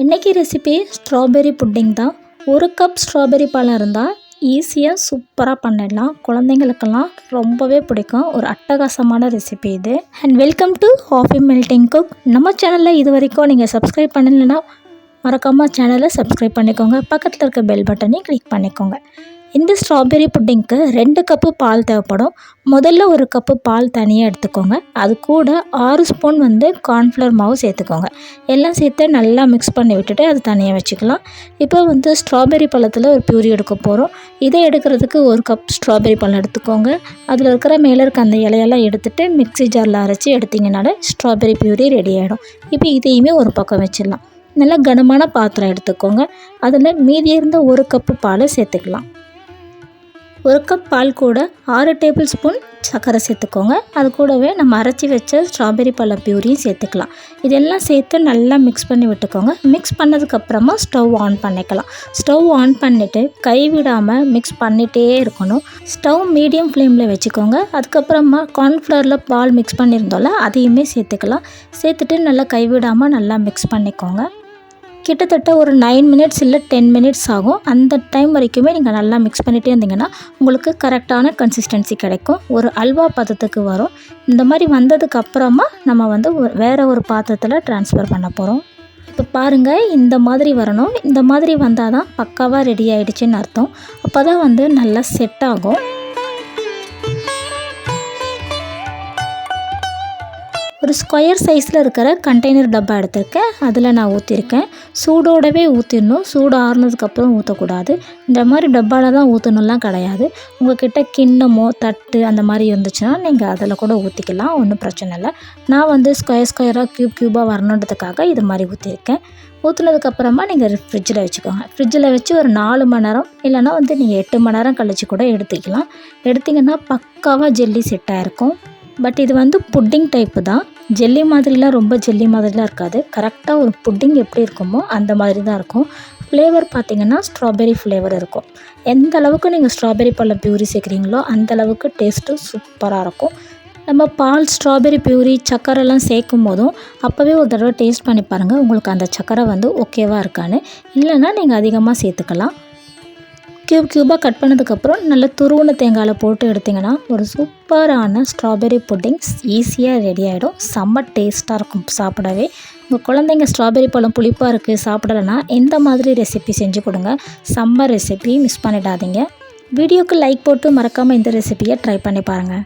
இன்றைக்கி recipe strawberry pudding தான். ஒரு கப் ஸ்ட்ராபெரி பழம் இருந்தால் ஈஸியாக சூப்பராக பண்ணிடலாம். குழந்தைங்களுக்கெல்லாம் ரொம்பவே பிடிக்கும். ஒரு அட்டகாசமான ரெசிபி இது. And welcome to coffee melting cook. நம்ம சேனலில் இது வரைக்கும் நீங்கள் சப்ஸ்கிரைப் பண்ணலைன்னா மறக்காமல் சேனலை சப்ஸ்கிரைப் பண்ணிக்கோங்க. பக்கத்தில் இருக்க பெல் பட்டனையும் கிளிக் பண்ணிக்கோங்க. இந்த ஸ்ட்ராபெரி புட்டிங்க்கு 2 கப்பு பால் தேவைப்படும். முதல்ல ஒரு கப்பு பால் தனியாக எடுத்துக்கோங்க. அது கூட 6 ஸ்பூன் கார்ன்ஃப்ளவர் மாவு சேர்த்துக்கோங்க. எல்லாம் சேர்த்து நல்லா மிக்ஸ் பண்ணி விட்டுட்டு அது தனியாக வச்சுக்கலாம். இப்போ ஸ்ட்ராபெரி பழத்தில் ஒரு பியூரி எடுக்க போகிறோம். இதை எடுக்கிறதுக்கு ஒரு கப் ஸ்ட்ராபெரி பழம் எடுத்துக்கோங்க. அதில் இருக்கிற மேலே இருக்க அந்த இலையெல்லாம் எடுத்துகிட்டு மிக்ஸி ஜாரில் அரைச்சி எடுத்திங்கனாலே ஸ்ட்ராபெரி பியூரி ரெடி ஆகிடும். இப்போ இதையுமே ஒரு பக்கம் வச்சிடலாம். நல்லா கனமான பாத்திரம் எடுத்துக்கோங்க. அதில் மீதி இருந்த ஒரு கப்பு பாலை சேர்த்துக்கலாம். ஒரு கப் பால் கூட 6 டேபிள் ஸ்பூன் சர்க்கரை சேர்த்துக்கோங்க. அது கூடவே நம்ம அரைச்சி வச்ச ஸ்ட்ராபெரி பழ பியூரியும் சேர்த்துக்கலாம். இதெல்லாம் சேர்த்து நல்லா மிக்ஸ் பண்ணி விட்டுக்கோங்க. மிக்ஸ் பண்ணதுக்கப்புறமா ஸ்டவ் ஆன் பண்ணிக்கலாம். ஸ்டவ் ஆன் பண்ணிவிட்டு கைவிடாமல் மிக்ஸ் பண்ணிகிட்டே இருக்கணும். ஸ்டவ் மீடியம் ஃப்ளேமில் வச்சுக்கோங்க. அதுக்கப்புறமா கார்ன்ஃப்ளவரில் பால் மிக்ஸ் பண்ணியிருந்தோம்ல அதையுமே சேர்த்துக்கலாம். சேர்த்துட்டு நல்லா கைவிடாமல் நல்லா மிக்ஸ் பண்ணிக்கோங்க. கிட்டத்தட்ட ஒரு 9 மினிட்ஸ் இல்லை 10 மினிட்ஸ் ஆகும். அந்த டைம் வரைக்குமே நீங்கள் நல்லா மிக்ஸ் பண்ணிகிட்டே இருந்தீங்கன்னா உங்களுக்கு கரெக்டான கன்சிஸ்டன்சி கிடைக்கும். ஒரு அல்வா பதத்துக்கு வரும். இந்த மாதிரி வந்ததுக்கு அப்புறமா நம்ம வேறு ஒரு பாத்திரத்தில் ட்ரான்ஸ்ஃபர் பண்ண போகிறோம். இப்போ பாருங்கள், இந்த மாதிரி வரணும். இந்த மாதிரி வந்தால் தான் பக்காவாக ரெடி ஆகிடுச்சின்னு அர்த்தம். அப்போ தான் நல்லா செட் ஆகும். ஒரு ஸ்கொயர் சைஸில் இருக்கிற கண்டெய்னர் டப்பா எடுத்திருக்கேன். அதில் நான் ஊற்றிருக்கேன். சூடோடவே ஊற்றிடணும். சூடு ஆறுனதுக்கப்புறம் ஊற்றக்கூடாது. இந்த மாதிரி டப்பாவில் தான் ஊற்றணும்லாம் கிடையாது. உங்கள்கிட்ட கிண்ணமோ தட்டு அந்த மாதிரி இருந்துச்சுன்னா நீங்கள் அதில் கூட ஊற்றிக்கலாம். ஒன்றும் பிரச்சனை இல்லை. நான் ஸ்கொயராக க்யூபாக வரணுன்றதுக்காக இது மாதிரி ஊற்றிருக்கேன். ஊற்றுனதுக்கப்புறமா நீங்கள் ஃப்ரிட்ஜில் வச்சுக்கோங்க. ஃப்ரிட்ஜில் வச்சு ஒரு 4 மணி நேரம் இல்லைனா நீங்கள் 8 மணி நேரம் கழித்து கூட எடுத்துக்கலாம். எடுத்திங்கன்னா பக்காவாக ஜெல்லி செட்டாக இருக்கும். பட் இது புட்டிங் டைப்பு தான். ஜெல்லி மாதிரிலாம் ரொம்ப ஜெல்லி மாதிரிலாம் இருக்காது. கரெக்டாக ஒரு புட்டிங் எப்படி இருக்குமோ அந்த மாதிரி தான் இருக்கும். ஃப்ளேவர் பார்த்திங்கன்னா ஸ்ட்ராபெரி ஃப்ளேவர் இருக்கும். எந்த அளவுக்கு நீங்கள் ஸ்ட்ராபெரி பழம் பியூரி சேர்க்குறீங்களோ அந்தளவுக்கு டேஸ்ட்டு சூப்பராக இருக்கும். நம்ம பால் ஸ்ட்ராபெரி பியூரி சக்கரைலாம் சேர்க்கும் போதும் அப்போவே ஒரு தடவை டேஸ்ட் பண்ணி பாருங்கள். உங்களுக்கு அந்த சக்கரை ஓகேவாக இருக்கான்னு. இல்லைன்னா நீங்கள் அதிகமாக சேர்த்துக்கலாம். க்யூபாக கட் பண்ணதுக்கப்புறம் நல்லா துருவன தேங்காயில் போட்டு எடுத்திங்கன்னா ஒரு சூப்பரான ஸ்ட்ராபெரி புட்டிங்ஸ் ஈஸியாக ரெடி ஆகிடும். செம்ம டேஸ்ட்டாக இருக்கும் சாப்பிடவே. உங்கள் குழந்தைங்க ஸ்ட்ராபெரி பழம் புளிப்பாக இருக்குது சாப்பிடலைன்னா இந்த மாதிரி ரெசிபி செஞ்சு கொடுங்க. செம்ம ரெசிபி, மிஸ் பண்ணிடாதீங்க. வீடியோக்கு லைக் போட்டு மறக்காமல் இந்த ரெசிபியை ட்ரை பண்ணி பாருங்கள்.